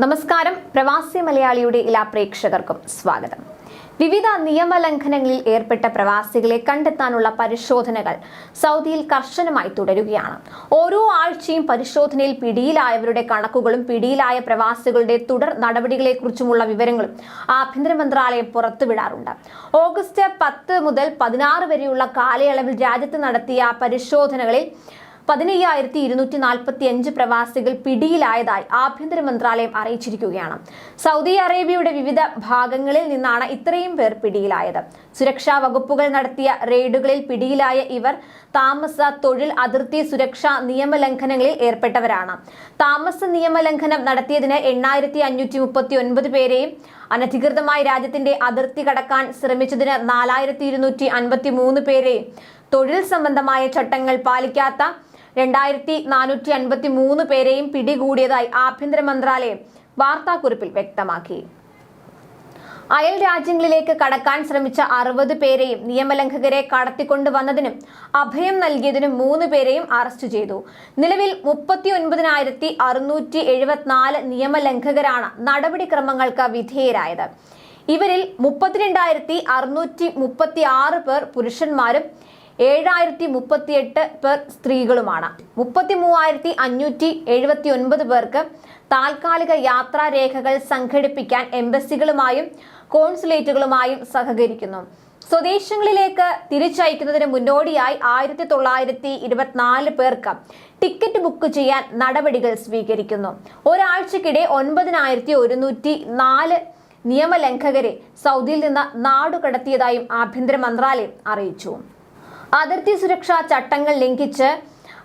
നമസ്കാരം. പ്രവാസി മലയാളിയുടെ എല്ലാ പ്രേക്ഷകർക്കും സ്വാഗതം. വിവിധ നിയമലംഘനങ്ങളിൽ ഏർപ്പെട്ട പ്രവാസികളെ കണ്ടെത്താനുള്ള പരിശോധനകൾ സൗദിയിൽ കർശനമായി തുടരുകയാണ്. ഓരോ ആഴ്ചയും പരിശോധനയിൽ പിടിയിലായവരുടെ കണക്കുകളും പിടിയിലായ പ്രവാസികളുടെ തുടർ നടപടികളെക്കുറിച്ചുമുള്ള വിവരങ്ങളും ആഭ്യന്തര മന്ത്രാലയം പുറത്തുവിടാറുണ്ട്. ഓഗസ്റ്റ് 10 മുതൽ 16 വരെയുള്ള കാലയളവിൽ രാജ്യത്ത് നടത്തിയ പരിശോധനകളിൽ 15,245 പ്രവാസികൾ പിടിയിലായതായി ആഭ്യന്തര മന്ത്രാലയം അറിയിച്ചിരിക്കുകയാണ്. സൗദി അറേബ്യയുടെ വിവിധ ഭാഗങ്ങളിൽ നിന്നാണ് ഇത്രയും പേർ പിടിയിലായത്. സുരക്ഷാ വകുപ്പുകൾ നടത്തിയ റെയ്ഡുകളിൽ പിടിയിലായ ഇവർ താമസ, തൊഴിൽ, അതിർത്തി സുരക്ഷാ നിയമലംഘനങ്ങളിൽ ഏർപ്പെട്ടവരാണ്. താമസ നിയമലംഘനം നടത്തിയതിന് 8,539 പേരെയും അനധികൃതമായി രാജ്യത്തിന്റെ അതിർത്തി കടക്കാൻ ശ്രമിച്ചതിന് 4,253 പേരെയും തൊഴിൽ സംബന്ധമായ ചട്ടങ്ങൾ പാലിക്കാത്ത 2,453 പേരെയും പിടികൂടിയതായി ആഭ്യന്തര മന്ത്രാലയം വാർത്താക്കുറിപ്പിൽ വ്യക്തമാക്കി. അയൽ രാജ്യങ്ങളിലേക്ക് കടക്കാൻ ശ്രമിച്ച 60 പേരെയും നിയമലംഘകരെ കടത്തിക്കൊണ്ടുവന്നതിനും അഭയം നൽകിയതിനും 3 പേരെയും അറസ്റ്റ് ചെയ്തു. നിലവിൽ 39,674 നിയമലംഘകരാണ് നടപടിക്രമങ്ങൾക്ക് വിധേയരായത്. ഇവരിൽ 32,636 പേർ പുരുഷന്മാരും 7,038 പേർ സ്ത്രീകളുമാണ്. 33,579 പേർക്ക് താൽക്കാലിക യാത്രാരേഖകൾ സംഘടിപ്പിക്കാൻ എംബസികളുമായും കോൺസുലേറ്റുകളുമായും സഹകരിക്കുന്നു. സ്വദേശങ്ങളിലേക്ക് തിരിച്ചയക്കുന്നതിന് മുന്നോടിയായി 1,924 പേർക്ക് ടിക്കറ്റ് ബുക്ക് ചെയ്യാൻ നടപടികൾ സ്വീകരിക്കുന്നു. ഒരാഴ്ചക്കിടെ 9,104 നിയമലംഘകരെ സൗദിയിൽ നിന്ന് നാടുകടത്തിയതായും ആഭ്യന്തര മന്ത്രാലയം അറിയിച്ചു. അതിർത്തി സുരക്ഷാ ചട്ടങ്ങൾ ലംഘിച്ച്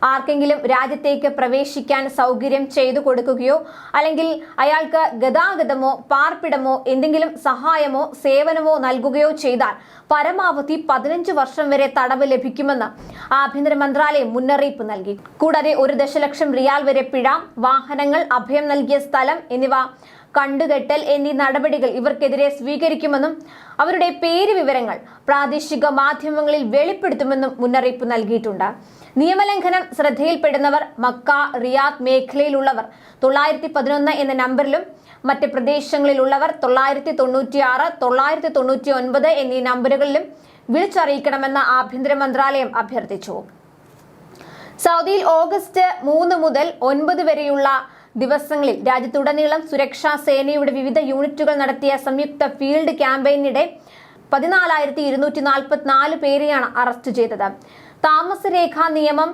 ആർക്കെങ്കിലും രാജ്യത്തേക്ക് പ്രവേശിക്കാൻ സൗകര്യം ചെയ്തു കൊടുക്കുകയോ അല്ലെങ്കിൽ അയാൾക്ക് ഗതാഗതമോ പാർപ്പിടമോ എന്തെങ്കിലും സഹായമോ സേവനമോ നൽകുകയോ ചെയ്താൽ പരമാവധി 15 വർഷം വരെ തടവ് ലഭിക്കുമെന്ന് ആഭ്യന്തര മന്ത്രാലയം മുന്നറിയിപ്പ് നൽകി. കൂടാതെ 1 ദശലക്ഷം റിയാൽ വരെ പിഴ, വാഹനങ്ങൾ, അഭയം നൽകിയ സ്ഥലം എന്നിവ കണ്ടുകെട്ടൽ എന്നീ നടപടികൾ ഇവർക്കെതിരെ സ്വീകരിക്കുമെന്നും അവരുടെ പേര് വിവരങ്ങൾ പ്രാദേശിക മാധ്യമങ്ങളിൽ വെളിപ്പെടുത്തുമെന്നും മുന്നറിയിപ്പ് നൽകിയിട്ടുണ്ട്. നിയമലംഘനം ശ്രദ്ധയിൽപ്പെടുന്നവർ മക്ക, റിയാദ് മേഖലയിലുള്ളവർ 911 എന്ന നമ്പറിലും മറ്റ് പ്രദേശങ്ങളിലുള്ളവർ 996, 999 എന്നീ നമ്പറുകളിലും വിളിച്ചറിയിക്കണമെന്ന് ആഭ്യന്തര മന്ത്രാലയം അഭ്യർത്ഥിച്ചു. സൗദിയിൽ ഓഗസ്റ്റ് 3 മുതൽ 9 വരെയുള്ള ദിവസങ്ങളിൽ രാജ്യത്തുടനീളം സുരക്ഷാ സേനയുടെ വിവിധ യൂണിറ്റുകൾ നടത്തിയ സംയുക്ത ഫീൽഡ് ക്യാമ്പയിനിടെ 14,244 പേരെയാണ് അറസ്റ്റ് ചെയ്തത്. താമസരേഖാ നിയമം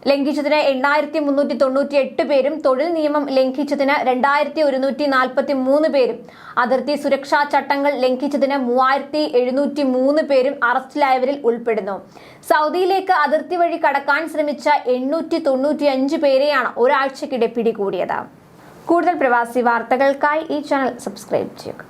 ലംഘിച്ചതിന് 8,398 പേരും തൊഴിൽ നിയമം ലംഘിച്ചതിന് 2,143 പേരും അതിർത്തി സുരക്ഷാ ചട്ടങ്ങൾ ലംഘിച്ചതിന് 3,703 പേരും അറസ്റ്റിലായവരിൽ ഉൾപ്പെടുന്നു. സൗദിയിലേക്ക് അതിർത്തി വഴി കടക്കാൻ ശ്രമിച്ച 895 പേരെയാണ് ഒരാഴ്ചക്കിടെ പിടികൂടിയത്. കൂടുതൽ പ്രവാസി വാർത്തകൾക്കായി ഈ ചാനൽ സബ്സ്ക്രൈബ് ചെയ്യുക.